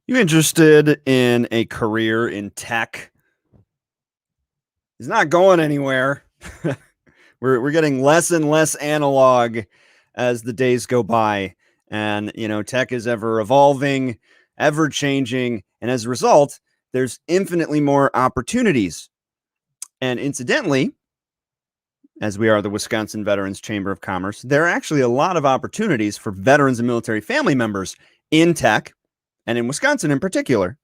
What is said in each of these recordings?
You interested in a career in tech? It's not going anywhere. We're getting less and less analog as the days go by. And, tech is ever evolving, ever changing. And as a result, there's infinitely more opportunities. And incidentally, as we are the Wisconsin Veterans Chamber of Commerce, there are actually a lot of opportunities for veterans and military family members in tech and in Wisconsin in particular.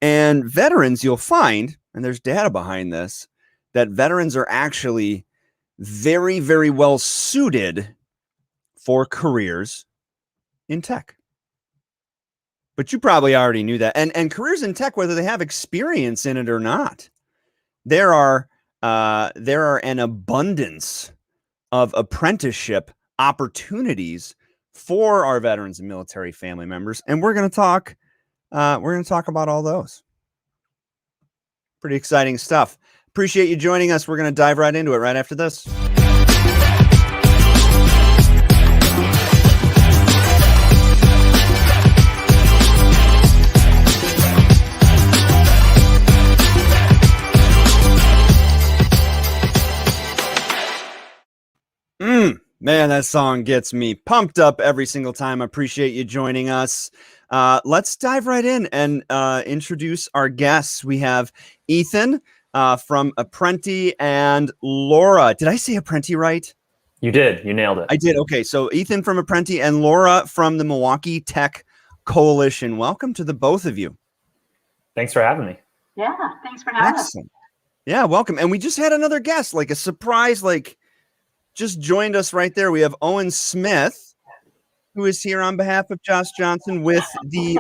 And veterans, you'll find, and there's data behind this, that veterans are actually very, very well suited for careers in tech. But you probably already knew that. And careers in tech, whether they have experience in it or not, there are an abundance of apprenticeship opportunities for our veterans and military family members. And we're going to talk about all those. Pretty exciting stuff. Appreciate you joining us. We're going to dive right into it right after this. Man, that song gets me pumped up every single time. I appreciate you joining us. Let's dive right in and introduce our guests. We have Ethan from Apprenti and Laura. Did I say Apprenti right? You did. You nailed it. I did. Okay. So Ethan from Apprenti and Laura from the Milwaukee Tech Coalition. Welcome to the both of you. Thanks for having me. Yeah. Thanks for having us. Yeah. Welcome. And we just had another guest, like a surprise, just joined us right there. We have Owen Smith, who is here on behalf of Josh Johnson with the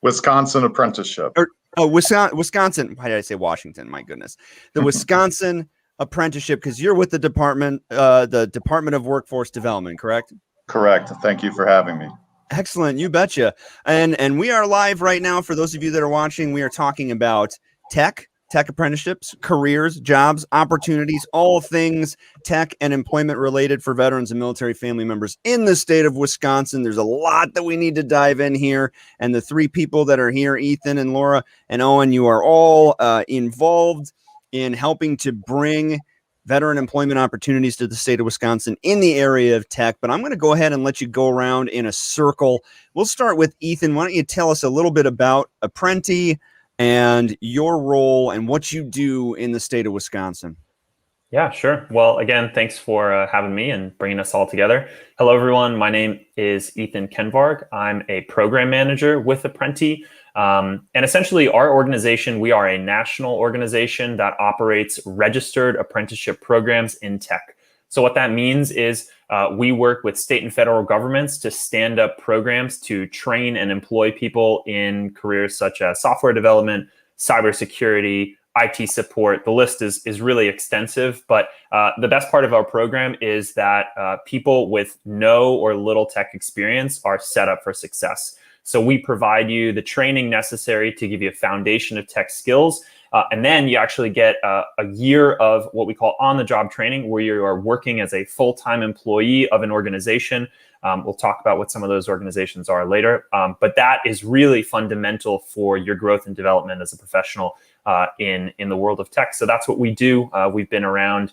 Wisconsin Apprenticeship. Wisconsin. Why did I say Washington? My goodness. The Wisconsin Apprenticeship, because you're with the Department of Workforce Development, correct? Correct. Thank you for having me. Excellent. You betcha. And we are live right now. For those of you that are watching, we are talking about tech apprenticeships, careers, jobs, opportunities, all things tech and employment related for veterans and military family members in the state of Wisconsin. There's a lot that we need to dive in here. And the three people that are here, Ethan and Laura and Owen, you are all involved in helping to bring veteran employment opportunities to the state of Wisconsin in the area of tech. But I'm going to go ahead and let you go around in a circle. We'll start with Ethan. Why don't you tell us a little bit about Apprenti and your role and what you do in the state of Wisconsin? Yeah, sure. Well, again, thanks for having me and bringing us all together. Hello, everyone. My name is Ethan Kenvarg. I'm a program manager with Apprenti. And essentially, our organization, we are a national organization that operates registered apprenticeship programs in tech. So what that means is we work with state and federal governments to stand up programs to train and employ people in careers such as software development, cybersecurity, IT support. The list is really extensive, but the best part of our program is that people with no or little tech experience are set up for success. So we provide you the training necessary to give you a foundation of tech skills. And then you actually get a year of what we call on-the-job training, where you are working as a full-time employee of an organization. We'll talk about what some of those organizations are later. But that is really fundamental for your growth and development as a professional in the world of tech. So that's what we do. We've been around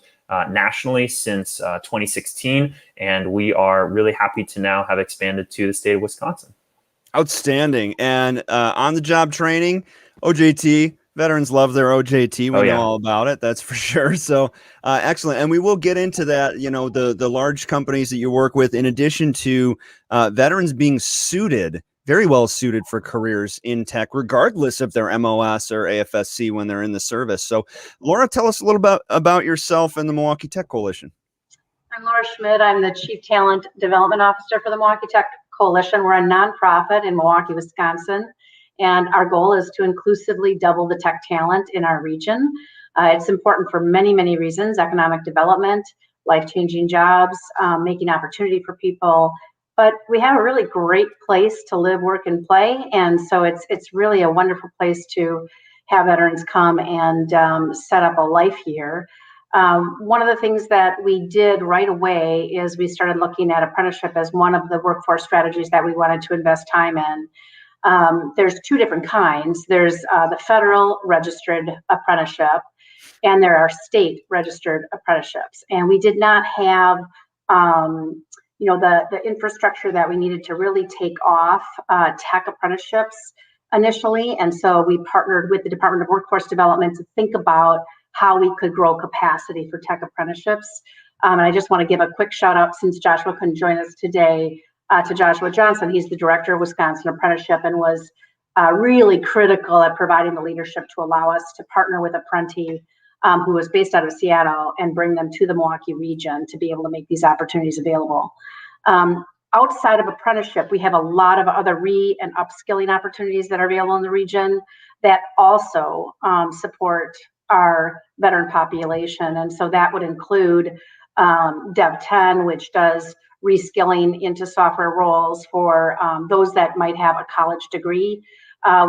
nationally since 2016, and we are really happy to now have expanded to the state of Wisconsin. Outstanding. And on-the-job training, OJT. Veterans love their OJT. We know all about it. That's for sure. So excellent. And we will get into that, the large companies that you work with, in addition to veterans being very well suited for careers in tech, regardless of their MOS or AFSC when they're in the service. So Laura, tell us a little bit about yourself and the Milwaukee Tech Coalition. I'm Laura Schmidt. I'm the Chief Talent Development Officer for the Milwaukee Tech Coalition. We're a nonprofit in Milwaukee, Wisconsin. And our goal is to inclusively double the tech talent in our region. It's important for many, many reasons: economic development, life-changing jobs, making opportunity for people. But we have a really great place to live, work, and play. And so it's really a wonderful place to have veterans come and set up a life here. One of the things that we did right away is we started looking at apprenticeship as one of the workforce strategies that we wanted to invest time in. There's two different kinds. There's the federal registered apprenticeship, and there are state registered apprenticeships. And we did not have, the infrastructure that we needed to really take off tech apprenticeships initially. And so we partnered with the Department of Workforce Development to think about how we could grow capacity for tech apprenticeships. And I just want to give a quick shout out, since Joshua couldn't join us today, to Joshua Johnson. He's the director of Wisconsin Apprenticeship and was really critical at providing the leadership to allow us to partner with Apprenti, who was based out of Seattle, and bring them to the Milwaukee region to be able to make these opportunities available. Outside of apprenticeship, we have a lot of other and upskilling opportunities that are available in the region that also support our veteran population. And so that would include Dev 10, which does reskilling into software roles for those that might have a college degree.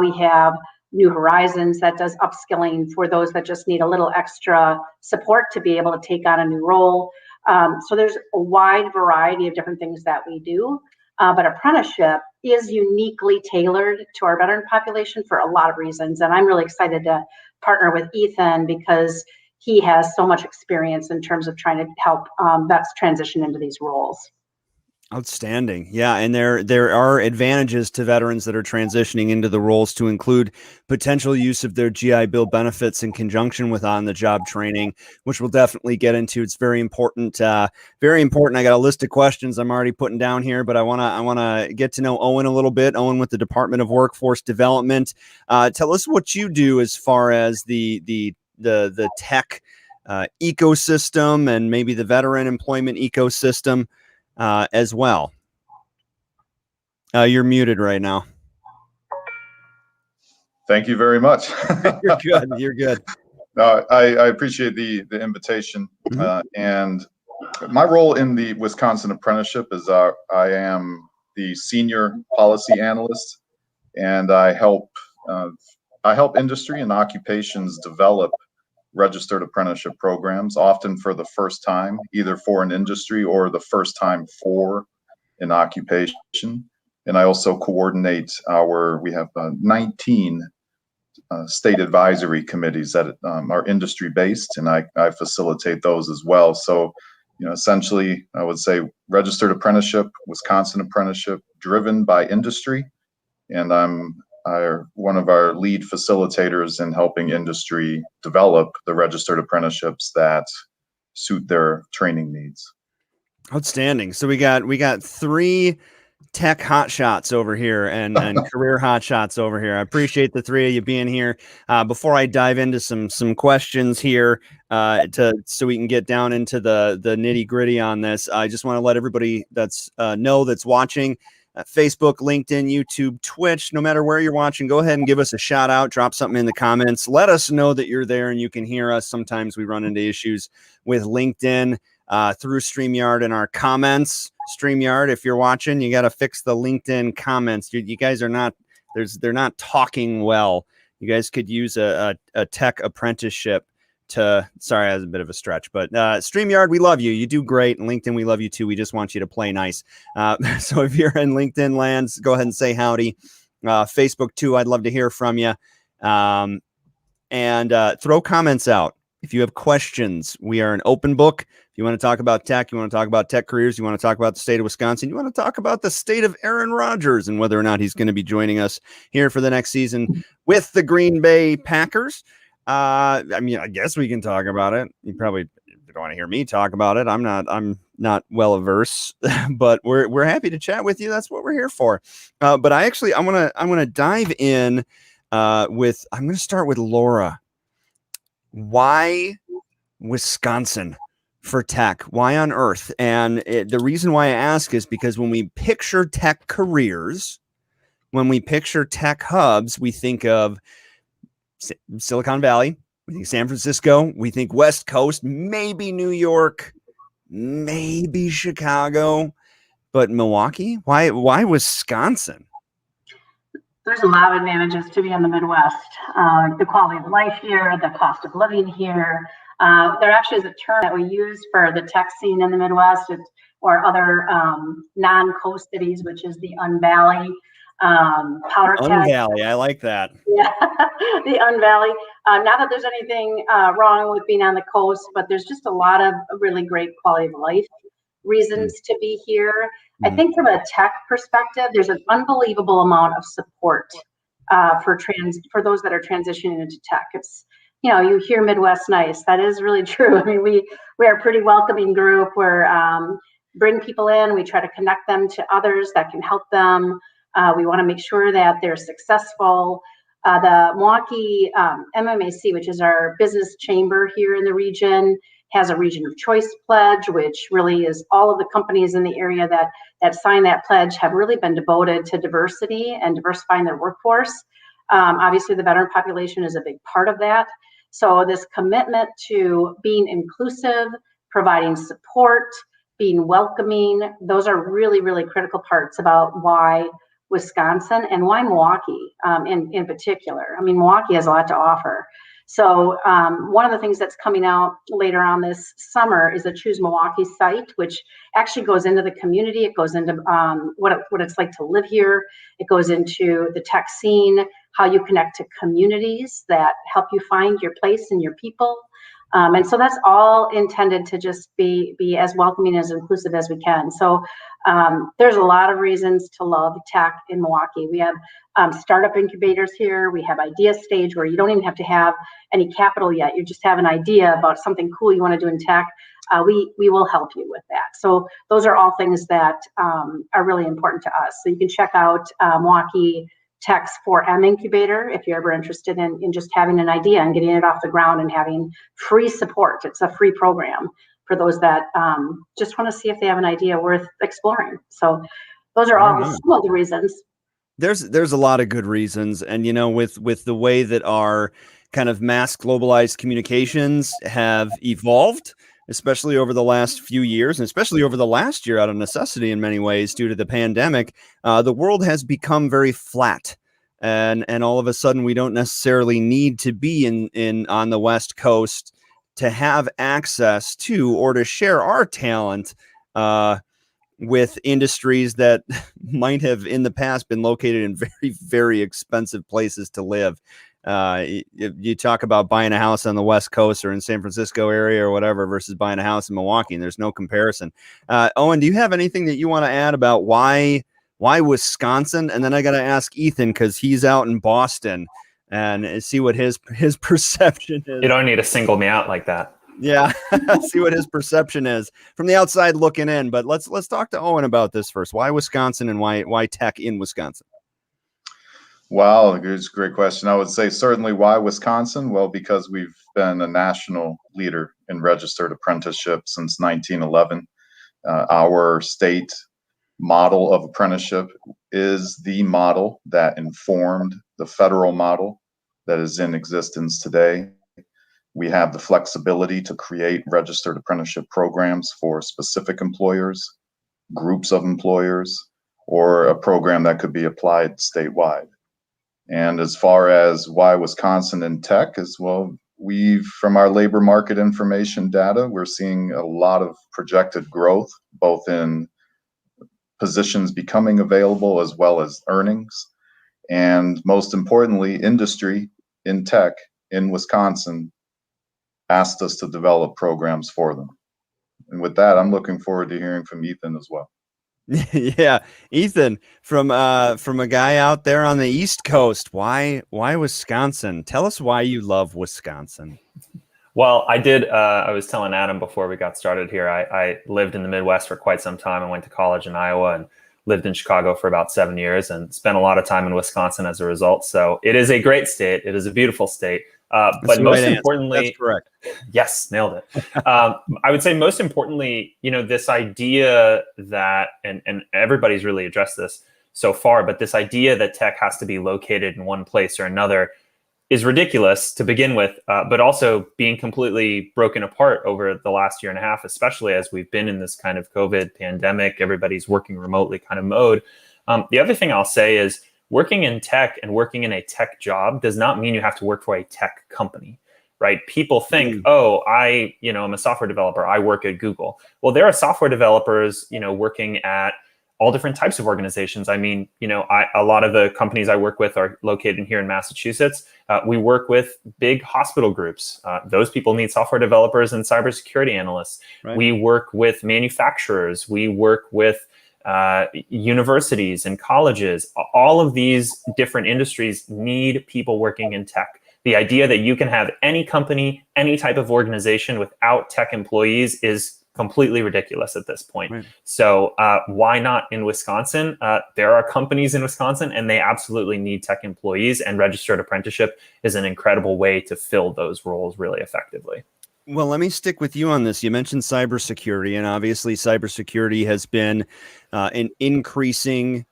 We have New Horizons that does upskilling for those that just need a little extra support to be able to take on a new role. So there's a wide variety of different things that we do, but apprenticeship is uniquely tailored to our veteran population for a lot of reasons. And I'm really excited to partner with Ethan because he has so much experience in terms of trying to help vets transition into these roles. Outstanding. Yeah. And there are advantages to veterans that are transitioning into the roles, to include potential use of their GI Bill benefits in conjunction with on-the-job training, which we'll definitely get into. It's very important. Very important. I got a list of questions I'm already putting down here, but I want to get to know Owen a little bit. Owen with the Department of Workforce Development. Tell us what you do as far as the tech ecosystem and maybe the veteran employment ecosystem as well. You're muted right now. Thank you very much. You're good. You're good. I appreciate the invitation. And my role in the Wisconsin Apprenticeship is I am the senior policy analyst, and I help industry and occupations develop registered apprenticeship programs, often for the first time, either for an industry or the first time for an occupation. And I also coordinate we have 19 state advisory committees that are industry based, and I facilitate those as well. So, essentially, I would say registered apprenticeship, Wisconsin apprenticeship, driven by industry, and I'm one of our lead facilitators in helping industry develop the registered apprenticeships that suit their training needs. Outstanding. So we got 3 tech hotshots over here and career hotshots over here. I appreciate the 3 of you being here. Before I dive into some questions here, so we can get down into the nitty gritty on this, I just want to let everybody that's watching. Facebook, LinkedIn, YouTube, Twitch, no matter where you're watching, go ahead and give us a shout out, drop something in the comments. Let us know that you're there and you can hear us. Sometimes we run into issues with LinkedIn through StreamYard in our comments. StreamYard, if you're watching, you got to fix the LinkedIn comments. You guys are not, they're not talking well. You guys could use a tech apprenticeship sorry, that was a bit of a stretch, but StreamYard, we love you. You do great. And LinkedIn, we love you too. We just want you to play nice. So if you're in LinkedIn lands, go ahead and say howdy. Facebook too, I'd love to hear from you. And throw comments out. If you have questions, we are an open book. If you want to talk about tech, you want to talk about tech careers, you want to talk about the state of Wisconsin, you want to talk about the state of Aaron Rodgers and whether or not he's going to be joining us here for the next season with the Green Bay Packers. I guess we can talk about it. You probably don't want to hear me talk about it. I'm not well averse, but we're happy to chat with you. That's what we're here for. But I want to dive in I'm going to start with Laura. Why Wisconsin for tech? Why on earth? And the reason why I ask is because when we picture tech careers, when we picture tech hubs, we think of Silicon Valley, we think San Francisco, we think West Coast, maybe New York, maybe Chicago, but Milwaukee? Why Wisconsin? There's a lot of advantages to be in the Midwest. The quality of life here, the cost of living here, There actually is a term that we use for the tech scene in the Midwest or other non-coast cities, which is the Unvalley, Powder Keg. Unvalley, I like that. Yeah, the Unvalley. Not that there's anything wrong with being on the coast, but there's just a lot of really great quality of life reasons to be here. I think from a tech perspective, there's an unbelievable amount of support for those that are transitioning into tech. It's, you hear Midwest nice. That is really true. I mean, we are a pretty welcoming group. We're bring people in. We try to connect them to others that can help them. We want to make sure that they're successful. The Milwaukee MMAC, which is our business chamber here in the region, has a region of choice pledge, which really is all of the companies in the area that sign that pledge have really been devoted to diversity and diversifying their workforce. Obviously, the veteran population is a big part of that. So this commitment to being inclusive, providing support, being welcoming, those are really, really critical parts about why Wisconsin and why Milwaukee in particular. I mean, Milwaukee has a lot to offer. So one of the things that's coming out later on this summer is a Choose Milwaukee site, which actually goes into the community. It goes into what it's like to live here. It goes into the tech scene, how you connect to communities that help you find your place and your people. And so that's all intended to just be as welcoming, as inclusive as we can. So there's a lot of reasons to love tech in Milwaukee. We have startup incubators here. We have idea stage where you don't even have to have any capital yet. You just have an idea about something cool you want to do in tech. We will help you with that. So those are all things that are really important to us. So you can check out Milwaukee Tech's 4M incubator if you're ever interested in just having an idea and getting it off the ground and having free support. It's a free program for those that just want to see if they have an idea worth exploring. So those are all some of the reasons. There's a lot of good reasons. And, with the way that our kind of mass globalized communications have evolved, especially over the last few years, and especially over the last year out of necessity in many ways due to the pandemic, the world has become very flat. And all of a sudden, we don't necessarily need to be in on the West Coast to have access to or to share our talent with industries that might have in the past been located in very, very expensive places to live. You talk about buying a house on the West Coast or in San Francisco area or whatever versus buying a house in Milwaukee, and there's no comparison. Owen, do you have anything that you want to add about why Wisconsin? And then I got to ask Ethan, because he's out in Boston, and see what his perception is. You don't need to single me out like that. Yeah, see what his perception is from the outside looking in. But let's talk to Owen about this first. Why Wisconsin, and why tech in Wisconsin? Wow, it's a great question. I would say certainly why Wisconsin? Well, because we've been a national leader in registered apprenticeship since 1911. Our state model of apprenticeship is the model that informed the federal model that is in existence today. We have the flexibility to create registered apprenticeship programs for specific employers, groups of employers, or a program that could be applied statewide. And as far as why Wisconsin in tech as well, from our labor market information data, we're seeing a lot of projected growth, both in positions becoming available as well as earnings. And most importantly, industry in tech in Wisconsin asked us to develop programs for them. And with that, I'm looking forward to hearing from Ethan as well. Yeah, Ethan, from a guy out there on the East Coast, why Wisconsin? Tell us why you love Wisconsin. Well, I was telling Adam before we got started here, I lived in the Midwest for quite some time. I went to college in Iowa and lived in Chicago for about 7 years and spent a lot of time in Wisconsin as a result. So it is a great state. It is a beautiful state. But most importantly, that's correct. Yes, nailed it. I would say most importantly, this idea that, and everybody's really addressed this so far, but this idea that tech has to be located in one place or another is ridiculous to begin with, but also being completely broken apart over the last year and a half, especially as we've been in this kind of COVID pandemic, everybody's working remotely kind of mode. The other thing I'll say is working in tech and working in a tech job does not mean you have to work for a tech company. right? People think, oh, I'm a software developer. I work at Google. Well, there are software developers, working at all different types of organizations. I mean, a lot of the companies I work with are located here in Massachusetts. We work with big hospital groups. Those people need software developers and cybersecurity analysts. Right. We work with manufacturers. We work with universities and colleges. All of these different industries need people working in tech. The idea that you can have any company, any type of organization without tech employees is completely ridiculous at this point. Right. So why not in Wisconsin? There are companies in Wisconsin and they absolutely need tech employees, and registered apprenticeship is an incredible way to fill those roles really effectively. Well, let me stick with you on this. You mentioned cybersecurity, and obviously cybersecurity has been an increasing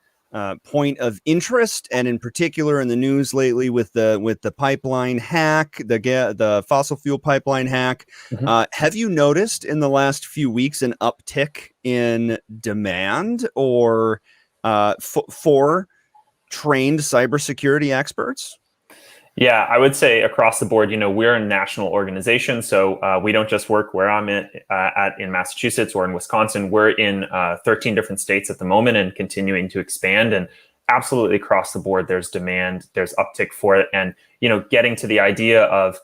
point of interest, and in particular in the news lately with the pipeline hack, the fossil fuel pipeline hack. Have you noticed in the last few weeks an uptick in demand or for trained cybersecurity experts? Yeah, I would say across the board, we're a national organization. So we don't just work where I'm at in Massachusetts or in Wisconsin. We're in 13 different states at the moment and continuing to expand. And absolutely across the board, there's demand, there's uptick for it. And, getting to the idea of,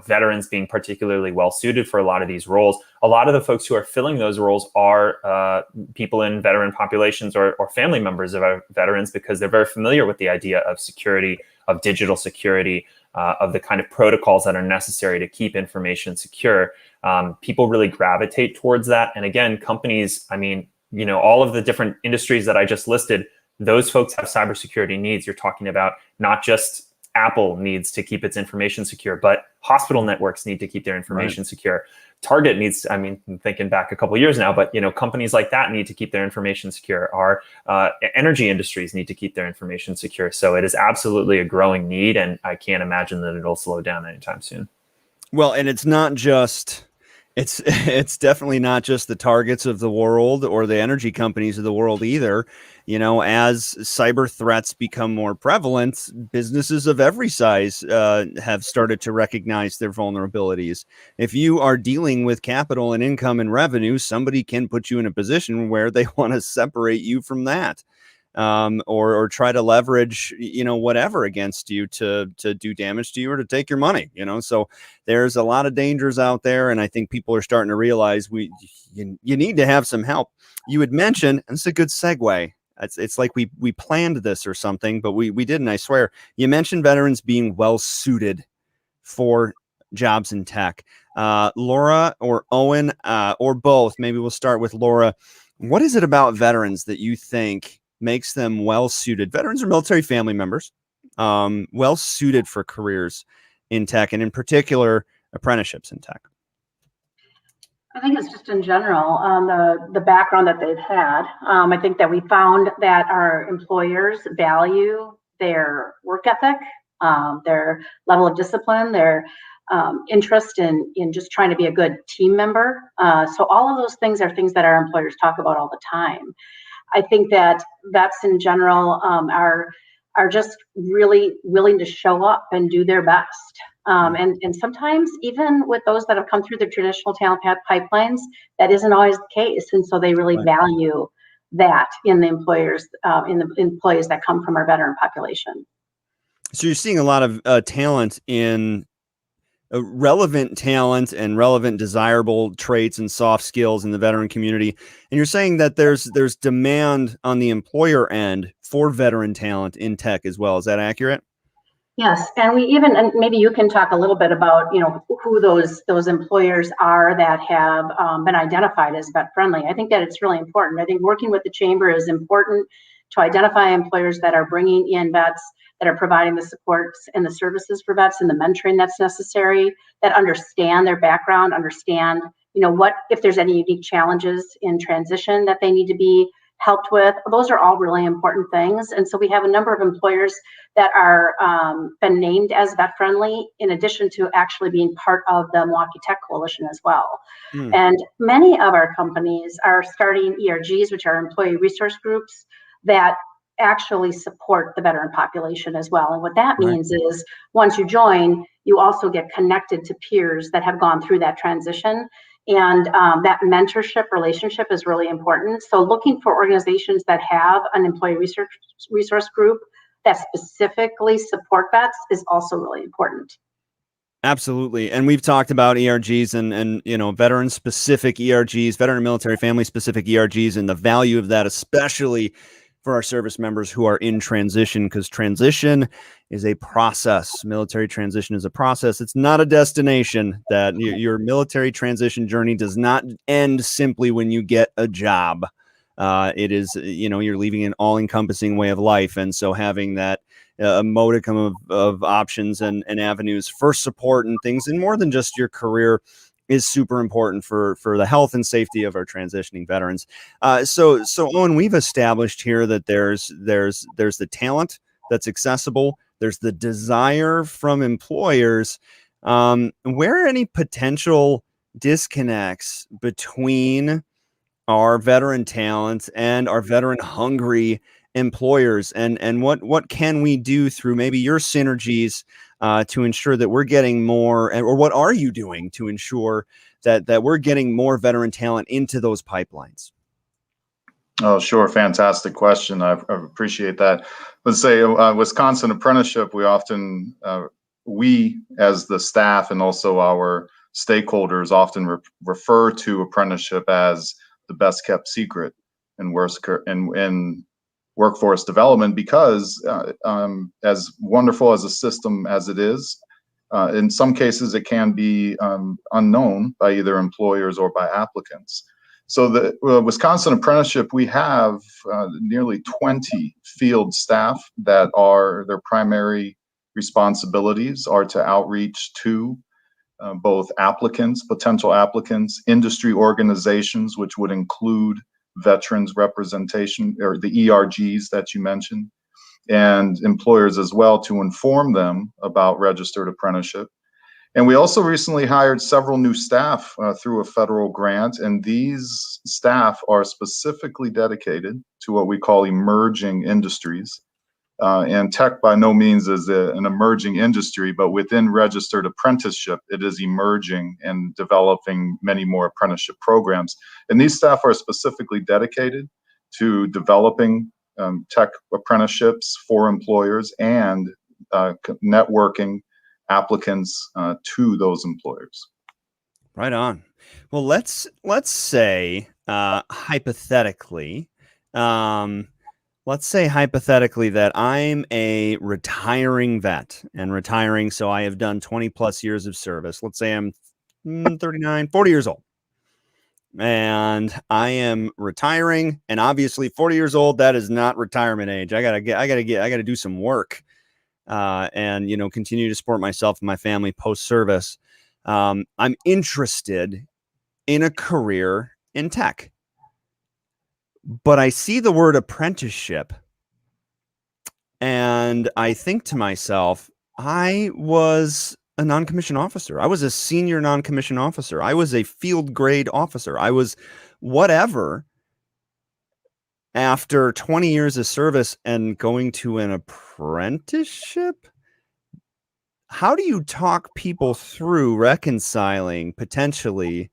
veterans being particularly well suited for a lot of these roles. A lot of the folks who are filling those roles are people in veteran populations or family members of our veterans, because they're very familiar with the idea of security, of digital security, of the kind of protocols that are necessary to keep information secure. People really gravitate towards that. And again, companies, all of the different industries that I just listed, those folks have cybersecurity needs. You're talking about not just Apple needs to keep its information secure, but hospital networks need to keep their information secure. Target needs, I'm thinking back a couple of years now, but companies like that need to keep their information secure. Our energy industries need to keep their information secure. So it is absolutely a growing need, and I can't imagine that it'll slow down anytime soon. Well, and it's not just, it's definitely not just the Targets of the world or the energy companies of the world either. As cyber threats become more prevalent, businesses of every size have started to recognize their vulnerabilities. If you are dealing with capital and income and revenue, somebody can put you in a position where they want to separate you from that. Or try to leverage, whatever against you to do damage to you or to take your money, so there's a lot of dangers out there. And I think people are starting to realize you need to have some help. You had mentioned, and it's a good segue. It's like we planned this or something, but we didn't, I swear. You mentioned veterans being well suited for jobs in tech. Laura or Owen, or both, maybe we'll start with Laura. What is it about veterans that you think makes them well suited? Veterans or military family members, well suited for careers in tech, and in particular, apprenticeships in tech. I think it's just in general, the background that they've had. I think that we found that our employers value their work ethic, their level of discipline, their interest in just trying to be a good team member. So all of those things are things that our employers talk about all the time. I think that vets in general are just really willing to show up and do their best. And sometimes even with those that have come through the traditional talent pipelines, that isn't always the case. And so they really value that in the employers, in the employees that come from our veteran population. So you're seeing a lot of talent in relevant talent and relevant desirable traits and soft skills in the veteran community. And you're saying that there's demand on the employer end for veteran talent in tech as well. Is that accurate? Yes, and and maybe you can talk a little bit about, who those employers are that have been identified as vet friendly. I think that it's really important. I think working with the chamber is important to identify employers that are bringing in vets, that are providing the supports and the services for vets and the mentoring that's necessary, that understand their background, understand, what if there's any unique challenges in transition that they need to be helped with. Those are all really important things. And so we have a number of employers that are been named as vet friendly, in addition to actually being part of the Milwaukee Tech Coalition as well. And many of our companies are starting ERGs, which are employee resource groups, that actually support the veteran population as well. And what that means is once you join, you also get connected to peers that have gone through that transition. And that mentorship relationship is really important. So looking for organizations that have an employee resource group that specifically support vets is also really important. Absolutely. And we've talked about ERGs and veteran specific ERGs, veteran military family specific ERGs, and the value of that, especially for our service members who are in transition, because transition is a process. Military transition is a process. It's not a destination. That your military transition journey does not end simply when you get a job. It is, you're leaving an all-encompassing way of life. And so having that a modicum of options and avenues for support and things, and more than just your career, is super important for the health and safety of our transitioning veterans. So Owen, we've established here that there's the talent that's accessible. There's the desire from employers. Where are any potential disconnects between our veteran talent and our veteran hungry employers, and what can we do through maybe your synergies to ensure that we're getting more, or what are you doing to ensure that we're getting more veteran talent into those pipelines? Oh, sure. Fantastic question. I appreciate that. Let's say Wisconsin Apprenticeship, we often, we as the staff and also our stakeholders often refer to apprenticeship as the best kept secret in workforce development, because as wonderful as a system as it is, in some cases it can be unknown by either employers or by applicants. So the Wisconsin Apprenticeship, we have nearly 20 field staff that are, their primary responsibilities are to outreach to both applicants, potential applicants, industry organizations, which would include veterans representation, or the ERGs that you mentioned, and employers as well, to inform them about registered apprenticeship. And we also recently hired several new staff through a federal grant, and these staff are specifically dedicated to what we call emerging industries. And tech by no means is an emerging industry, but within registered apprenticeship, it is emerging and developing many more apprenticeship programs. And these staff are specifically dedicated to developing tech apprenticeships for employers and networking applicants to those employers. Right on. Well, let's say hypothetically, that I'm a retiring vet, and retiring, so I have done 20 plus years of service. Let's say I'm 39, 40 years old, and I am retiring, and obviously 40 years old, that is not retirement age. I gotta do some work, and continue to support myself and my family post service. I'm interested in a career in tech, but I see the word apprenticeship and I think to myself, I was a non-commissioned officer. I was a senior non-commissioned officer. I was a field grade officer. I was whatever. After 20 years of service and going to an apprenticeship, how do you talk people through reconciling potentially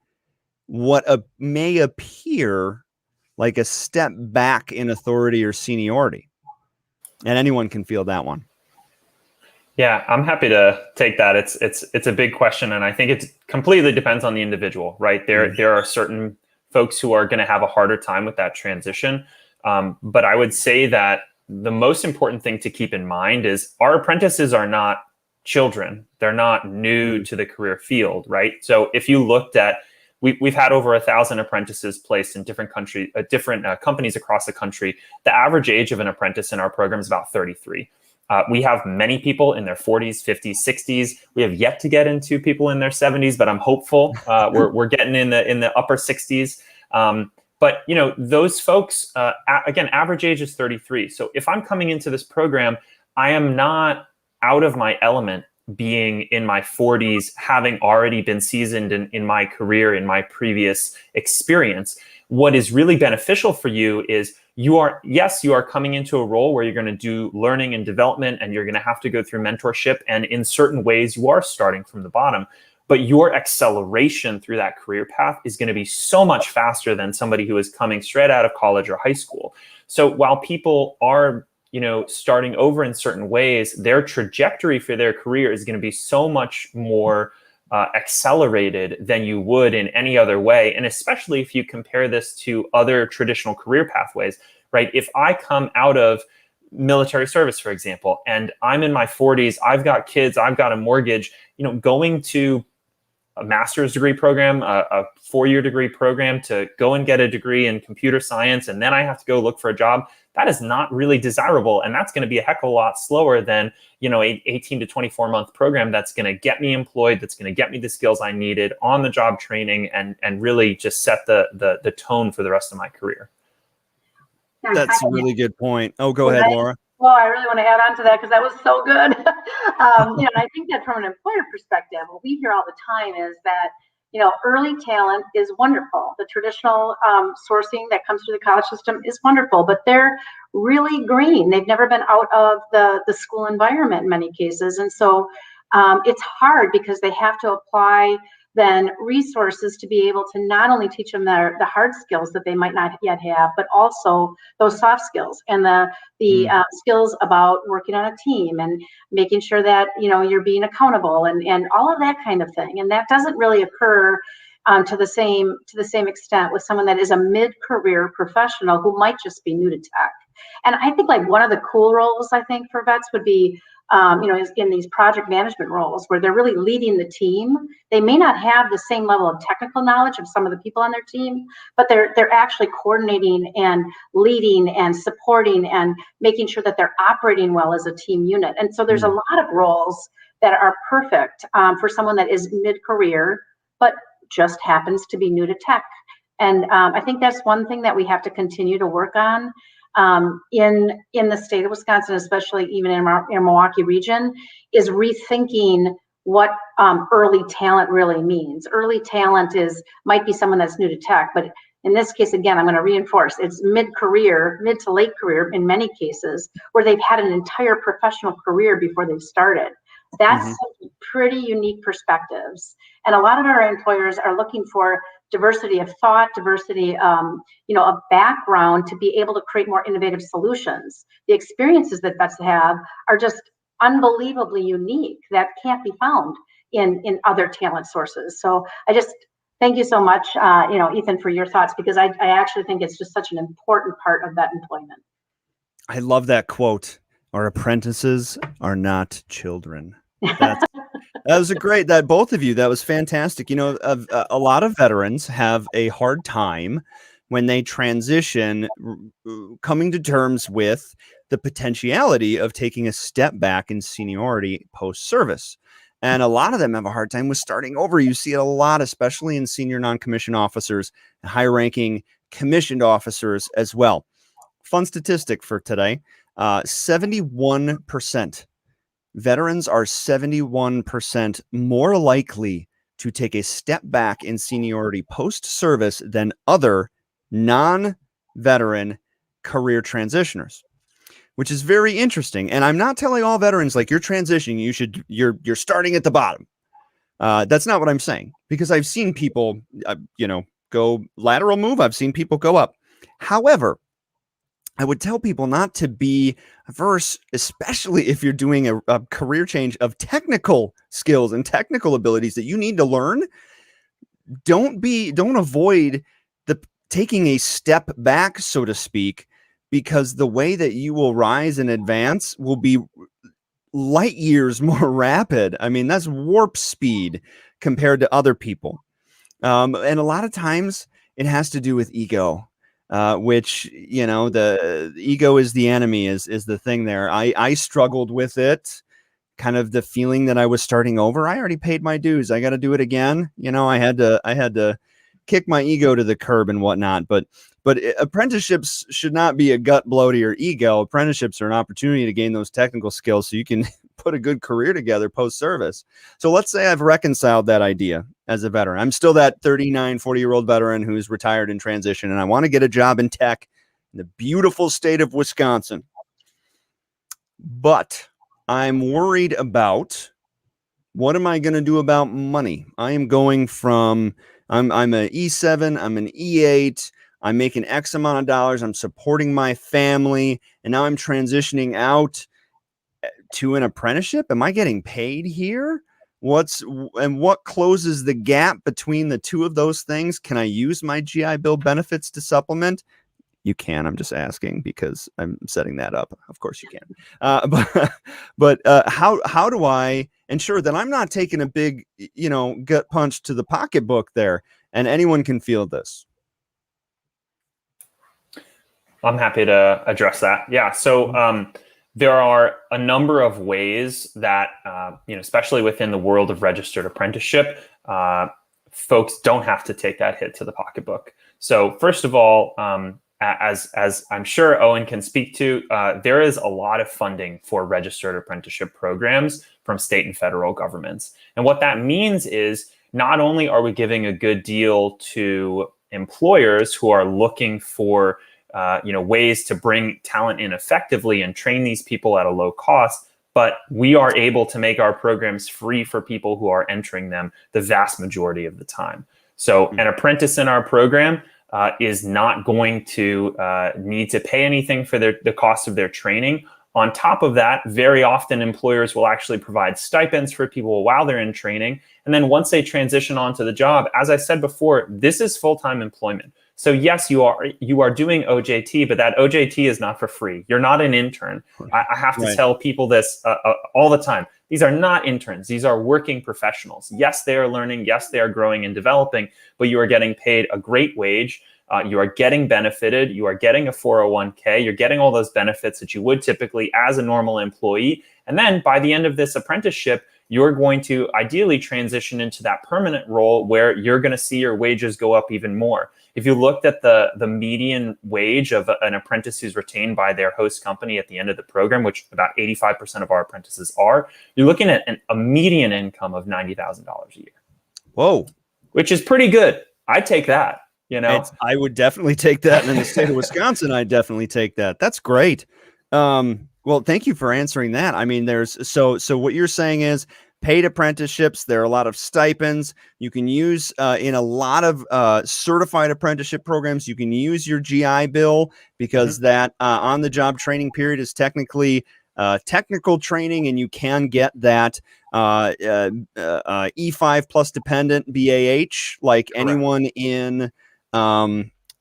what may appear like a step back in authority or seniority? And anyone can feel that one. Yeah, I'm happy to take that. It's a big question, and I think it completely depends on the individual, right? There are certain folks who are going to have a harder time with that transition. But I would say that the most important thing to keep in mind is our apprentices are not children. They're not new to the career field, right? So if you looked at, we've had over 1,000 apprentices placed in different companies across the country. The average age of an apprentice in our program is about 33. We have many people in their 40s, 50s, 60s. We have yet to get into people in their 70s, but I'm hopeful. We're getting in the upper 60s. But those folks, again, average age is 33. So if I'm coming into this program, I am not out of my element being in my 40s, having already been seasoned in my career, in my previous experience. What is really beneficial for you is you are coming into a role where you're going to do learning and development, and you're going to have to go through mentorship. And in certain ways, you are starting from the bottom. But your acceleration through that career path is going to be so much faster than somebody who is coming straight out of college or high school. So while people are, starting over in certain ways, their trajectory for their career is going to be so much more accelerated than you would in any other way. And especially if you compare this to other traditional career pathways, right? If I come out of military service, for example, and I'm in my 40s, I've got kids, I've got a mortgage, going to a master's degree program, a 4-year degree program to go and get a degree in computer science, and then I have to go look for a job, that is not really desirable. And that's going to be a heck of a lot slower than, a 18 to 24 month program that's going to get me employed, that's going to get me the skills I needed, on the job training, and really just set the tone for the rest of my career. That's a really good point. Oh, go ahead, Laura. Well, I really want to add on to that because that was so good. I think that from an employer perspective, what we hear all the time is that, early talent is wonderful. The traditional sourcing that comes through the college system is wonderful, but they're really green. They've never been out of the school environment in many cases. And so it's hard because they have to apply then resources to be able to not only teach them the hard skills that they might not yet have, but also those soft skills and the skills about working on a team and making sure that you're being accountable and all of that kind of thing. And that doesn't really occur to the same extent with someone that is a mid-career professional who might just be new to tech. And I think like one of the cool roles I think for vets would be is in these project management roles where they're really leading the team. They may not have the same level of technical knowledge of some of the people on their team, but they're actually coordinating and leading and supporting and making sure that they're operating well as a team unit. And so there's a lot of roles that are perfect for someone that is mid-career, but just happens to be new to tech. And I think that's one thing that we have to continue to work on. In the state of Wisconsin, especially even in our Milwaukee region, is rethinking what early talent really means. Early talent might be someone that's new to tech, but in this case, again, I'm going to reinforce, it's mid-career, mid to late career in many cases, where they've had an entire professional career before they've started. That's some pretty unique perspectives. And a lot of our employers are looking for diversity of thought, diversity of background to be able to create more innovative solutions. The experiences that vets have are just unbelievably unique that can't be found in other talent sources. So I just thank you so much, Ethan, for your thoughts, because I actually think it's just such an important part of vet employment. I love that quote. Our apprentices are not children. That was that both of you, that was fantastic. A lot of veterans have a hard time when they transition, coming to terms with the potentiality of taking a step back in seniority post-service. And a lot of them have a hard time with starting over. You see it a lot, especially in senior non-commissioned officers and high-ranking commissioned officers as well. Fun statistic for today, 71%. Veterans are 71% more likely to take a step back in seniority post-service than other non-veteran career transitioners, which is very interesting. And I'm not telling all veterans, like, you're transitioning, you're starting at the bottom. That's not what I'm saying, because I've seen people, go lateral move. I've seen people go up. However, I would tell people not to be averse, especially if you're doing a career change of technical skills and technical abilities that you need to learn. Don't avoid taking a step back, so to speak, because the way that you will rise and advance will be light years more rapid. I mean, that's warp speed compared to other people. And a lot of times it has to do with ego. Which, the ego is the enemy is the thing there. I struggled with it, kind of the feeling that I was starting over. I already paid my dues. I got to do it again. I had to kick my ego to the curb and whatnot. But apprenticeships should not be a gut blow to your ego. Apprenticeships are an opportunity to gain those technical skills so you can put a good career together post-service. So let's say I've reconciled that idea as a veteran. I'm still that 39, 40-year-old veteran who's retired in transition, and I want to get a job in tech in the beautiful state of Wisconsin. But I'm worried about, what am I going to do about money? I am going from, I'm an E7, I'm an E8, I'm making X amount of dollars, I'm supporting my family, and now I'm transitioning out to an apprenticeship. Am I getting paid here? What closes the gap between the two of those things? Can I use my GI Bill benefits to supplement? You can. I'm just asking because I'm setting that up. Of course you can. But how do I ensure that I'm not taking a big, gut punch to the pocketbook there, and anyone can feel this? I'm happy to address that. Yeah. So there are a number of ways that, especially within the world of registered apprenticeship, folks don't have to take that hit to the pocketbook. So first of all, as I'm sure Owen can speak to, there is a lot of funding for registered apprenticeship programs from state and federal governments. And what that means is not only are we giving a good deal to employers who are looking for ways to bring talent in effectively and train these people at a low cost, but we are able to make our programs free for people who are entering them the vast majority of the time. So an apprentice in our program is not going to need to pay anything for the cost of their training. On top of that, very often employers will actually provide stipends for people while they're in training. And then once they transition onto the job, as I said before, this is full-time employment. So yes, you are doing OJT, but that OJT is not for free. You're not an intern. I have to tell people this all the time. These are not interns. These are working professionals. Yes, they are learning. Yes, they are growing and developing, but you are getting paid a great wage. You are getting benefited. You are getting a 401k. You're getting all those benefits that you would typically as a normal employee. And then by the end of this apprenticeship, you're going to ideally transition into that permanent role where you're going to see your wages go up even more. If you looked at the median wage of an apprentice who's retained by their host company at the end of the program, which about 85% of our apprentices are, you're looking at a median income of $90,000 a year. Whoa. Which is pretty good. I'd take that. I would definitely take that. And in the state of Wisconsin, I'd definitely take that. That's great. Well, thank you for answering that. I mean, so what you're saying is paid apprenticeships. There are a lot of stipends you can use in a lot of certified apprenticeship programs. You can use your GI Bill because that on-the-job training period is technically technical training, and you can get that E5 plus dependent BAH like anyone in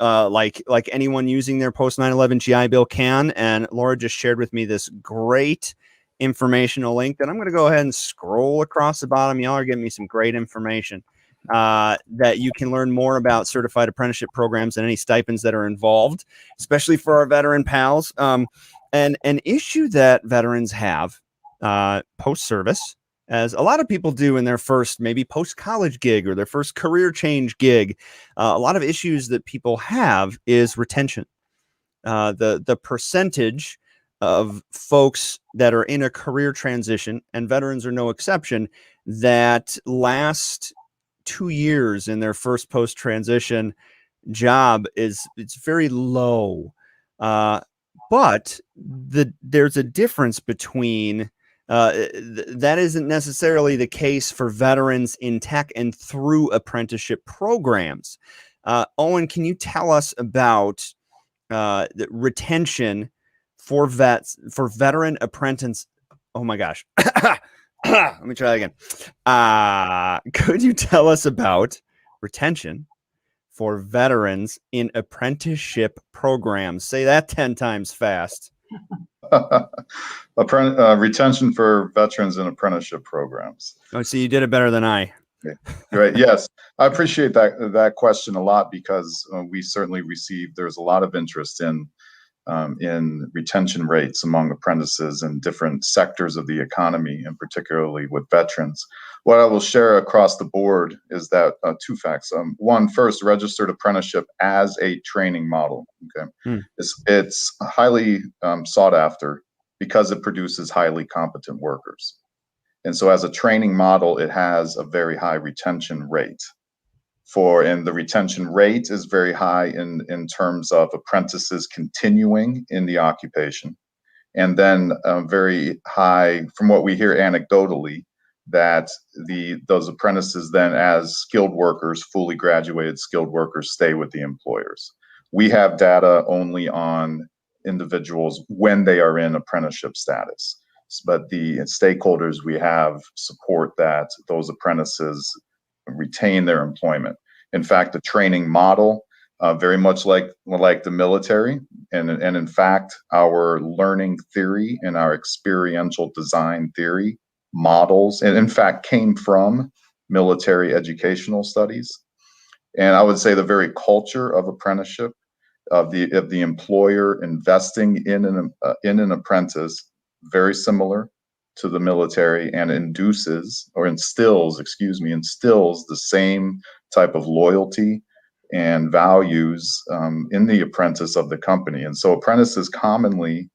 like anyone using their post 9/11 GI Bill can. And Laura just shared with me this great informational link that I'm going to go ahead and scroll across the bottom. Y'all are giving me some great information that you can learn more about certified apprenticeship programs and any stipends that are involved, especially for our veteran pals. And an issue that veterans have post-service, as a lot of people do in their first maybe post-college gig or their first career change gig, a lot of issues that people have is retention. The percentage of folks that are in a career transition, and veterans are no exception, that last 2 years in their first post-transition job it's very low. But there's a difference between that isn't necessarily the case for veterans in tech and through apprenticeship programs. Owen, can you tell us about the retention for veteran apprentices? Oh my gosh. Let me try that again. Could you tell us about retention for veterans in apprenticeship programs? Say that 10 times fast. Retention for veterans in apprenticeship programs. Oh, so you did it better than I. Okay. Right. Yes. I appreciate that question a lot because we certainly there's a lot of interest in retention rates among apprentices in different sectors of the economy, and particularly with veterans. What I will share across the board is that two facts. One, first, registered apprenticeship as a training model. Okay, it's highly sought after because it produces highly competent workers, and so as a training model, it has a very high retention rate. and the retention rate is very high in terms of apprentices continuing in the occupation. And then very high, from what we hear anecdotally, that those apprentices then, as skilled workers, fully graduated skilled workers, stay with the employers. We have data only on individuals when they are in apprenticeship status, but the stakeholders we have support that those apprentices retain their employment. In fact, the training model, very much like the military, and in fact, our learning theory and our experiential design theory models, and in fact came from military educational studies. And I would say the very culture of apprenticeship, of the employer investing in an apprentice, very similar to the military, and instills the same type of loyalty and values in the apprentice of the company. And so apprentices commonly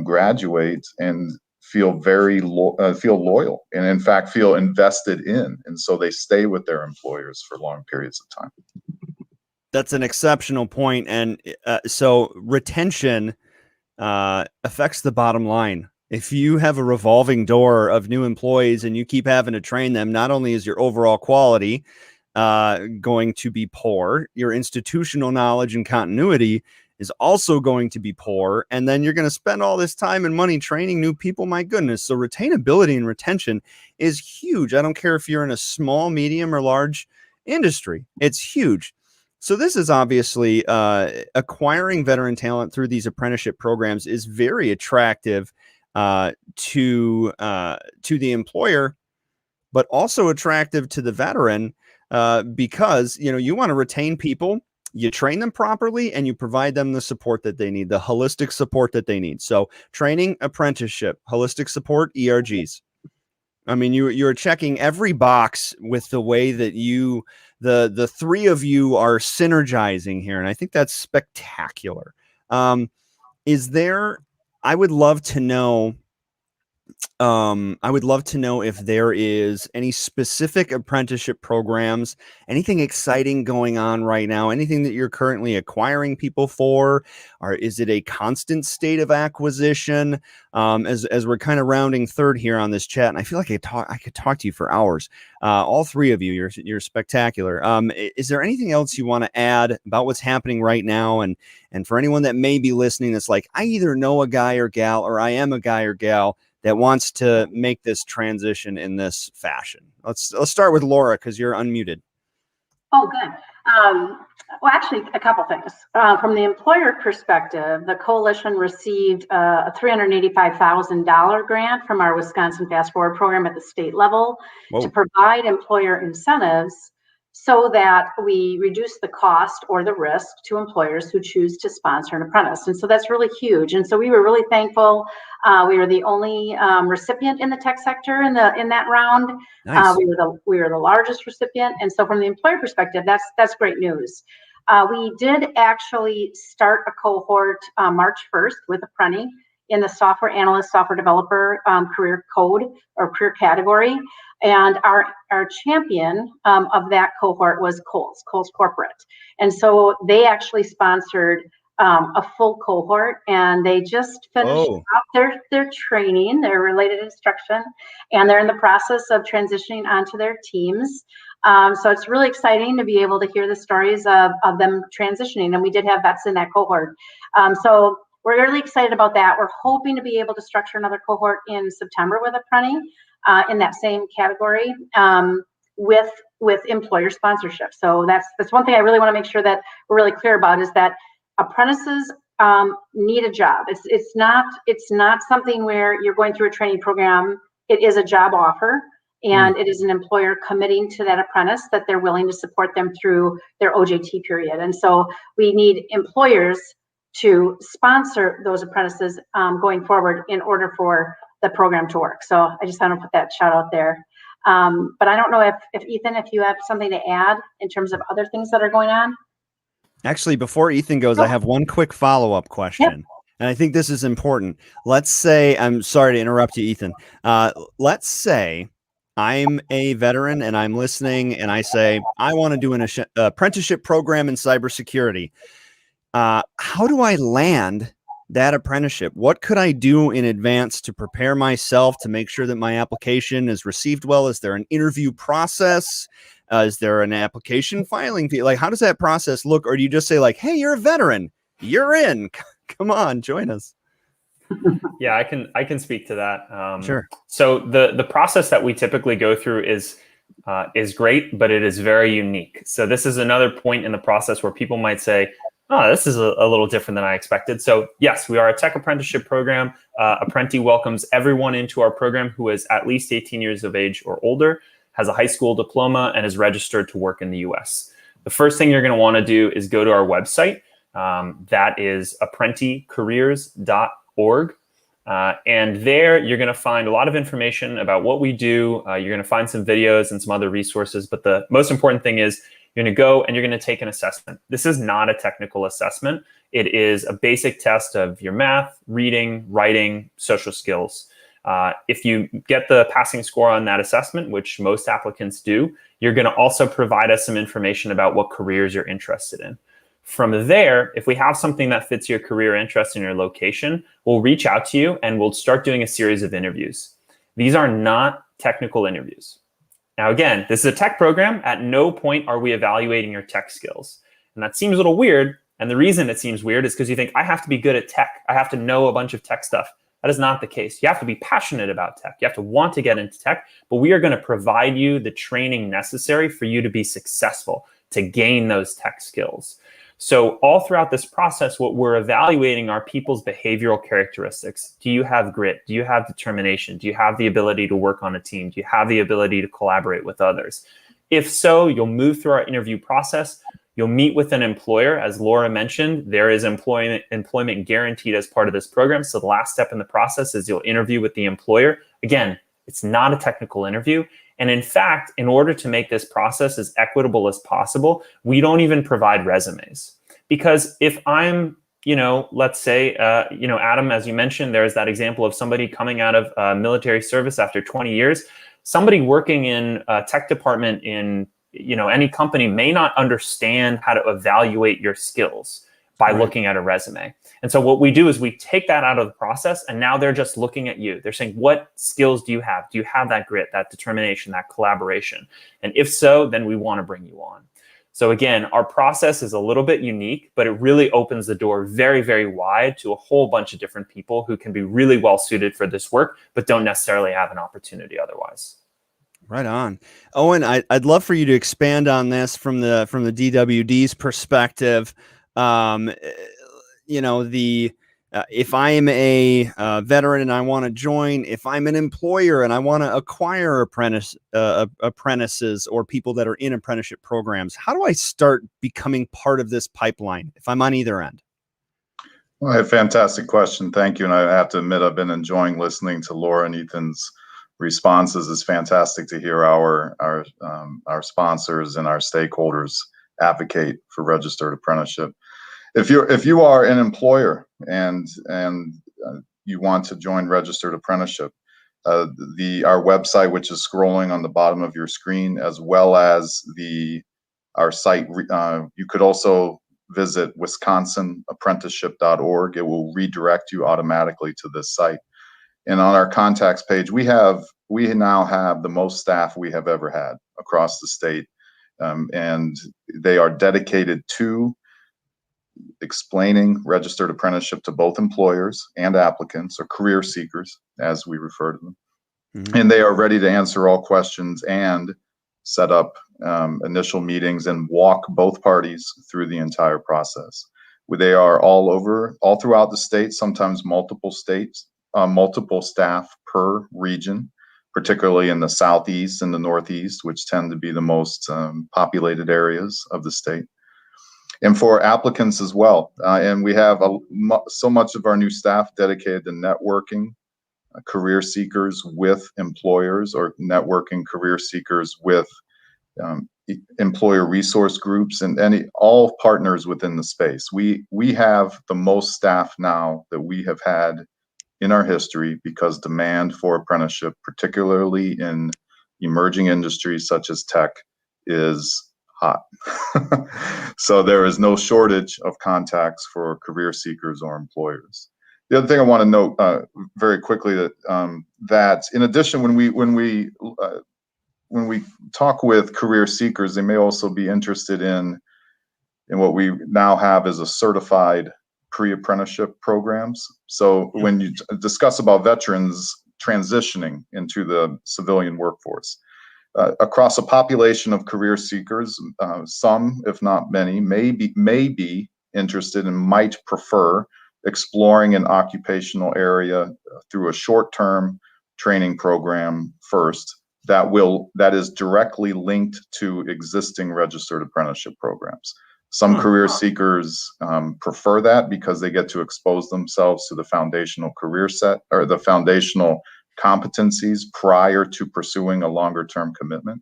graduate and feel feel loyal, and in fact feel invested in, and so they stay with their employers for long periods of time. That's an exceptional point. And so retention affects the bottom line. If you have a revolving door of new employees and you keep having to train them, not only is your overall quality going to be poor, your institutional knowledge and continuity is also going to be poor. And then you're going to spend all this time and money training new people. My goodness. So retainability and retention is huge. I don't care if you're in a small, medium, or large industry. It's huge. So this is obviously acquiring veteran talent through these apprenticeship programs is very attractive to the employer, but also attractive to the veteran because you want to retain people, you train them properly, and you provide them the support that they need, the holistic support that they need. So training, apprenticeship, holistic support, ERGs. I mean, you're checking every box with the way that the three of you are synergizing here. And I think that's spectacular. I would love to know if there is any specific apprenticeship programs, anything exciting going on right now, anything that you're currently acquiring people for, or is it a constant state of acquisition? As we're kind of rounding third here on this chat, and I feel like I could talk to you for hours. All three of you, you're spectacular. Is there anything else you want to add about what's happening right now? And for anyone that may be listening, that's like, I either know a guy or gal, or I am a guy or gal that wants to make this transition in this fashion. Let's start with Laura, because you're unmuted. Oh, good. Well, actually, a couple things. From the employer perspective, the coalition received a $385,000 grant from our Wisconsin Fast Forward program at the state level to provide employer incentives so that we reduce the cost or the risk to employers who choose to sponsor an apprentice. And so that's really huge. And so we were really thankful. We were the only recipient in the tech sector in that round. Nice. We were the largest recipient. And so from the employer perspective, that's great news. We did actually start a cohort March 1st with Apprenti in the software analyst, software developer career code or career category. And our champion of that cohort was Kohl's Corporate. And so they actually sponsored a full cohort, and they just finished up their training, their related instruction, and they're in the process of transitioning onto their teams. So it's really exciting to be able to hear the stories of them transitioning. And we did have vets in that cohort. So we're really excited about that. We're hoping to be able to structure another cohort in September with Apprenti in that same category with employer sponsorship. So that's one thing I really want to make sure that we're really clear about, is that apprentices need a job. It's not something where you're going through a training program. It is a job offer, and it is an employer committing to that apprentice that they're willing to support them through their OJT period. And so we need employers to sponsor those apprentices going forward in order for the program to work. So I just want to put that shout out there. But I don't know if Ethan, if you have something to add in terms of other things that are going on. Actually, before Ethan goes, I have one quick follow-up question. Yep. And I think this is important. Let's say, I'm sorry to interrupt you, Ethan. Let's say I'm a veteran and I'm listening and I say, I want to do an apprenticeship program in cybersecurity. How do I land that apprenticeship? What could I do in advance to prepare myself to make sure that my application is received well? Is there an interview process? Is there an application filing fee? Like, how does that process look? Or do you just say like, hey, you're a veteran, you're in, come on, join us? Yeah, I can speak to that. Sure. So the process that we typically go through is great, but it is very unique. So this is another point in the process where people might say, oh, this is a little different than I expected. So yes, we are a tech apprenticeship program. Apprenti welcomes everyone into our program who is at least 18 years of age or older, has a high school diploma, and is registered to work in the US. The first thing you're going to want to do is go to our website. That is apprenticareers.org. And there you're going to find a lot of information about what we do. You're going to find some videos and some other resources. But the most important thing is you're going to go and you're going to take an assessment. This is not a technical assessment. It is a basic test of your math, reading, writing, social skills. If you get the passing score on that assessment, which most applicants do, you're going to also provide us some information about what careers you're interested in. From there, if we have something that fits your career interest and your location, we'll reach out to you and we'll start doing a series of interviews. These are not technical interviews. Now, again, this is a tech program. At no point are we evaluating your tech skills. And that seems a little weird. And the reason it seems weird is because you think, I have to be good at tech. I have to know a bunch of tech stuff. That is not the case. You have to be passionate about tech. You have to want to get into tech. But we are going to provide you the training necessary for you to be successful, to gain those tech skills. So all throughout this process, what we're evaluating are people's behavioral characteristics. Do you have grit? Do you have determination? Do you have the ability to work on a team? Do you have the ability to collaborate with others? If so, you'll move through our interview process. You'll meet with an employer. As Laura mentioned, there is employment guaranteed as part of this program. So the last step in the process is you'll interview with the employer. Again, it's not a technical interview. And in fact, in order to make this process as equitable as possible, we don't even provide resumes. Because if I'm, let's say, Adam, as you mentioned, there's that example of somebody coming out of military service after 20 years. Somebody working in a tech department in, any company may not understand how to evaluate your skills by looking at a resume. And so what we do is we take that out of the process, and now they're just looking at you. They're saying, what skills do you have? Do you have that grit, that determination, that collaboration? And if so, then we want to bring you on. So again, our process is a little bit unique, but it really opens the door very, very wide to a whole bunch of different people who can be really well suited for this work, but don't necessarily have an opportunity otherwise. Right on. Owen, I'd love for you to expand on this from the DWD's perspective. If I am a veteran and I want to join, if I'm an employer and I want to acquire apprentices or people that are in apprenticeship programs, how do I start becoming part of this pipeline if I'm on either end? Well, a fantastic question. Thank you. And I have to admit, I've been enjoying listening to Laura and Ethan's responses. It's fantastic to hear our sponsors and our stakeholders advocate for registered apprenticeship. If you are an employer and you want to join registered apprenticeship, our website, which is scrolling on the bottom of your screen, as well as our site, you could also visit wisconsinapprenticeship.org. It will redirect you automatically to this site. And on our contacts page, we now have the most staff we have ever had across the state, and they are dedicated to explaining registered apprenticeship to both employers and applicants, or career seekers, as we refer to them. Mm-hmm. And they are ready to answer all questions and set up initial meetings and walk both parties through the entire process. They are all throughout the state, sometimes multiple staff per region, particularly in the Southeast and the Northeast, which tend to be the most populated areas of the state. And for applicants as well. And we have so much of our new staff dedicated to networking career seekers with employers, or networking career seekers with employer resource groups and all partners within the space. We have the most staff now that we have had in our history, because demand for apprenticeship, particularly in emerging industries such as tech is hot. So there is no shortage of contacts for career seekers or employers. The other thing I want to note very quickly that in addition, when we talk with career seekers, they may also be interested in what we now have as a certified pre-apprenticeship programs. So when you discuss about veterans transitioning into the civilian workforce, across a population of career seekers, some, if not many, may be interested and might prefer exploring an occupational area through a short-term training program first that is directly linked to existing registered apprenticeship programs. Some career seekers prefer that because they get to expose themselves to the foundational career set or the foundational competencies prior to pursuing a longer term commitment.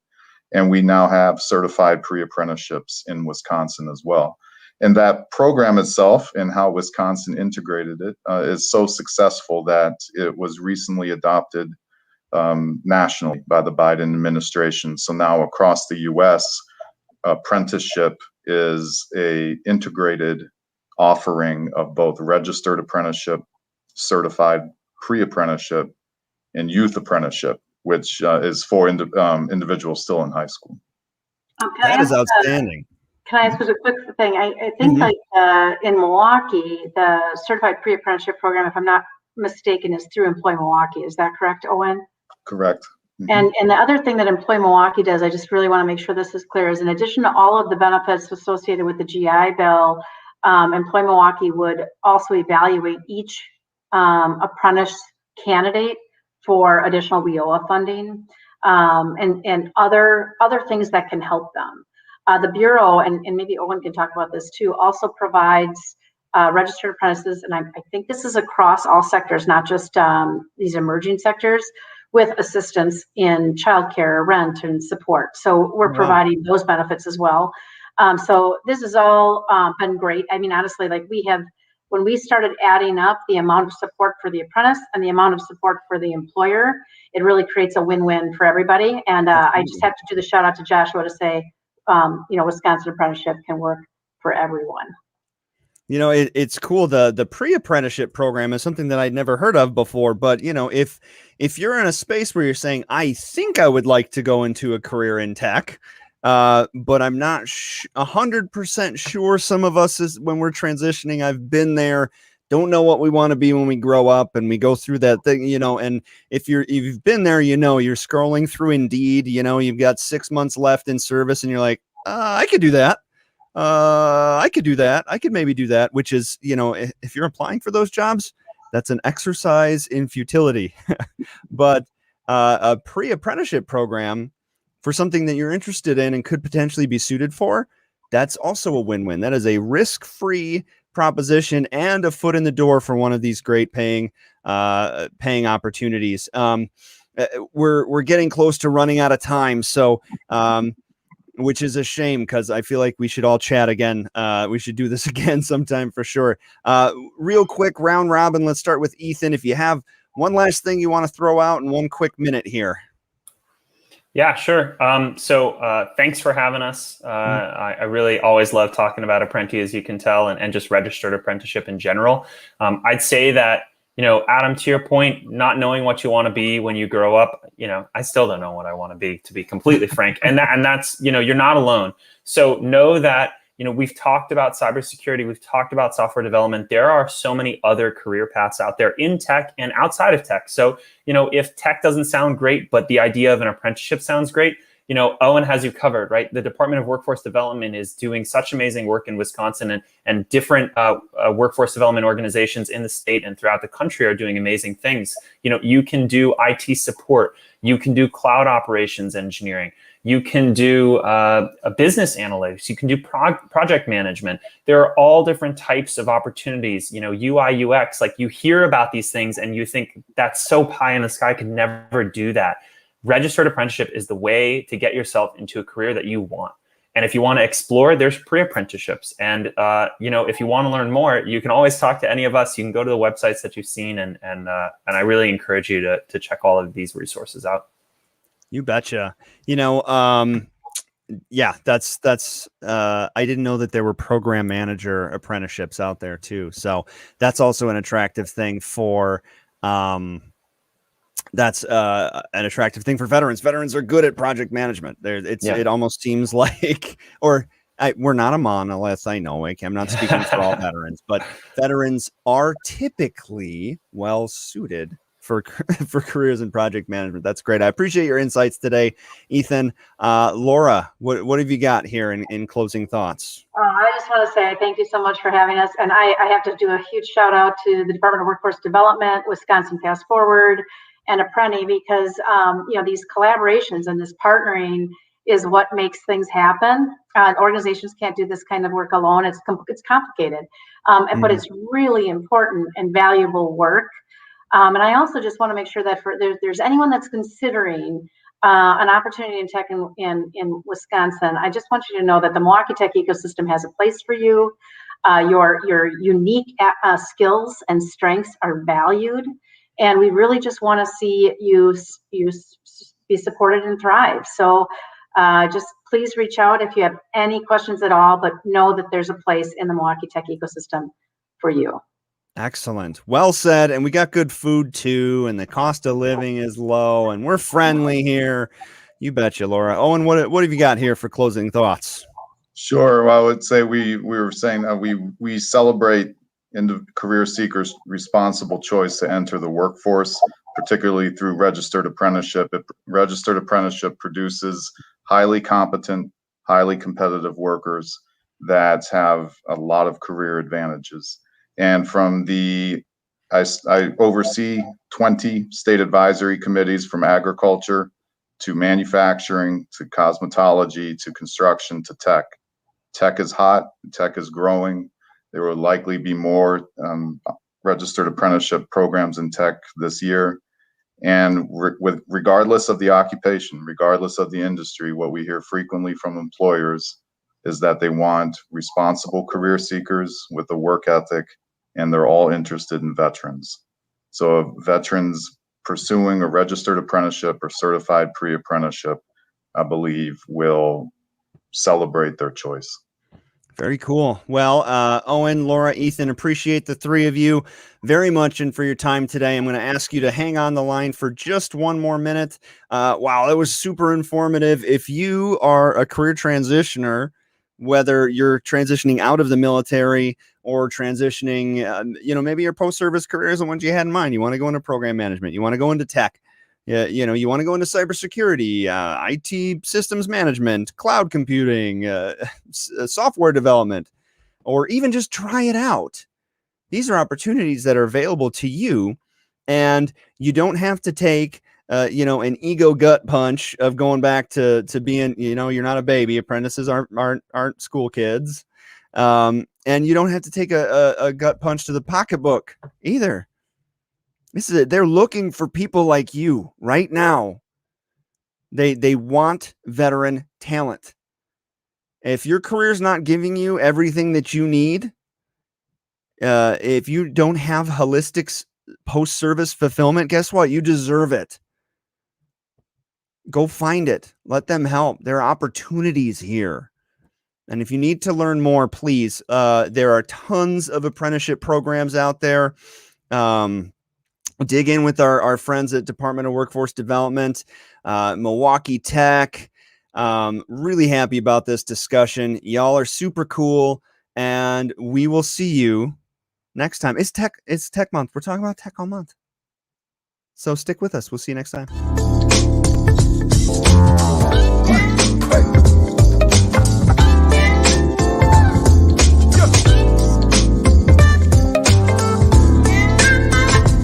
And we now have certified pre-apprenticeships in Wisconsin as well. And that program itself and how Wisconsin integrated it is so successful that it was recently adopted nationally by the Biden administration. So now across the US, apprenticeship is a integrated offering of both registered apprenticeship, certified pre-apprenticeship, and youth apprenticeship, which is for individuals still in high school. That is outstanding. Can I ask a quick thing? I think like in Milwaukee, the certified pre-apprenticeship program, if I'm not mistaken, is through Employ Milwaukee. Is that correct, Owen? Correct. And the other thing that Employ Milwaukee does, I just really want to make sure this is clear, is in addition to all of the benefits associated with the GI Bill, Employ Milwaukee would also evaluate each apprentice candidate for additional WIOA funding and other things that can help them. The Bureau, and maybe Owen can talk about this too, also provides registered apprentices, and I think this is across all sectors, not just these emerging sectors, with assistance in childcare, rent, and support. So we're providing those benefits as well. So this has all been great. I mean, honestly, like when we started adding up the amount of support for the apprentice and the amount of support for the employer, it really creates a win-win for everybody. And I just have to do the shout out to Joshua to say, Wisconsin apprenticeship can work for everyone. You know, it's cool. The pre-apprenticeship program is something that I'd never heard of before. But, you know, if you're in a space where you're saying, I think I would like to go into a career in tech, but I'm not 100% sure. Some of us, when we're transitioning, I've been there, don't know what we want to be when we grow up, and we go through that thing, you know. And if you've been there, you know, you're scrolling through Indeed, you know, you've got 6 months left in service, and you're like, I could do that. I could do that. I could maybe do that, which is, you know, if you're applying for those jobs, that's an exercise in futility. But a pre-apprenticeship program for something that you're interested in and could potentially be suited for, that's also a win-win. That is a risk-free proposition and a foot in the door for one of these great paying opportunities. We're getting close to running out of time, so which is a shame, because I feel like we should all chat again. We should do this again sometime for sure. Real quick round robin. Let's start with Ethan. If you have one last thing you want to throw out in one quick minute here. Yeah, sure. So thanks for having us. I really always love talking about Apprenti, as you can tell, and just registered apprenticeship in general. I'd say that, you know, Adam, to your point, not knowing what you want to be when you grow up, you know, I still don't know what I want to be completely frank. And that's, you know, you're not alone. So know that, you know, we've talked about cybersecurity, we've talked about software development. There are so many other career paths out there in tech and outside of tech. So, you know, if tech doesn't sound great, but the idea of an apprenticeship sounds great, you know, Owen has you covered, right? The Department of Workforce Development is doing such amazing work in Wisconsin, and different workforce development organizations in the state and throughout the country are doing amazing things. You know, you can do IT support, you can do cloud operations engineering, you can do a business analytics, you can do project management. There are all different types of opportunities, you know, UI, UX, like you hear about these things and you think that's so pie in the sky, I could never do that. Registered apprenticeship is the way to get yourself into a career that you want. And if you want to explore, there's pre-apprenticeships. And, you know, if you want to learn more, you can always talk to any of us. You can go to the websites that you've seen. And I really encourage you to check all of these resources out. You betcha. Yeah, that's I didn't know that there were program manager apprenticeships out there too. So that's also an attractive thing for an attractive thing for veterans. Veterans are good at project management. It almost seems like, we're not a monolith. I know, I'm not speaking for all veterans, but veterans are typically well suited for careers in project management. That's great. I appreciate your insights today, Ethan. Laura, what have you got here in closing thoughts? I just want to say thank you so much for having us. And I have to do a huge shout out to the Department of Workforce Development, Wisconsin Fast Forward, and Apprenti, because these collaborations and this partnering is what makes things happen. Organizations can't do this kind of work alone. It's complicated, but it's really important and valuable work. And I also just want to make sure that there's anyone that's considering an opportunity in tech in Wisconsin, I just want you to know that the Milwaukee Tech ecosystem has a place for you. Your unique skills and strengths are valued, and we really just want to see you be supported and thrive. So just please reach out if you have any questions at all, but know that there's a place in the Milwaukee Tech ecosystem for you. Excellent. Well said. And we got good food too. And the cost of living is low and we're friendly here. You betcha, Laura. Owen, what have you got here for closing thoughts? Sure. Well, I would say we were saying that we celebrate career seekers' responsible choice to enter the workforce, particularly through registered apprenticeship. Registered apprenticeship produces highly competent, highly competitive workers that have a lot of career advantages. And I oversee 20 state advisory committees, from agriculture to manufacturing to cosmetology to construction to tech. Tech is hot, tech is growing. There will likely be more registered apprenticeship programs in tech this year. And regardless of the occupation, regardless of the industry, what we hear frequently from employers is that they want responsible career seekers with a work ethic, and they're all interested in veterans. So veterans pursuing a registered apprenticeship or certified pre-apprenticeship, I believe, will celebrate their choice. Very cool. Well, Owen, Laura, Ethan, appreciate the three of you very much and for your time today. I'm going to ask you to hang on the line for just one more minute. Wow, that was super informative. If you are a career transitioner, whether you're transitioning out of the military or transitioning, maybe your post-service career isn't what you had in mind. You want to go into program management. You want to go into tech. You want to go into cybersecurity, IT systems management, cloud computing, software development, or even just try it out. These are opportunities that are available to you, and you don't have to take an ego gut punch of going back to being, you're not a baby. Apprentices aren't school kids. And you don't have to take a gut punch to the pocketbook either. This is it. They're looking for people like you right now. They want veteran talent. If your career's not giving you everything that you need, if you don't have holistic post-service fulfillment, guess what? You deserve it. Go find it. Let them help. There are opportunities here. And if you need to learn more, please, there are tons of apprenticeship programs out there. Dig in with our friends at Department of Workforce Development, Milwaukee Tech. Really happy about this discussion. Y'all are super cool, and we will see you next time. It's Tech Month. We're talking about tech all month. So stick with us. We'll see you next time.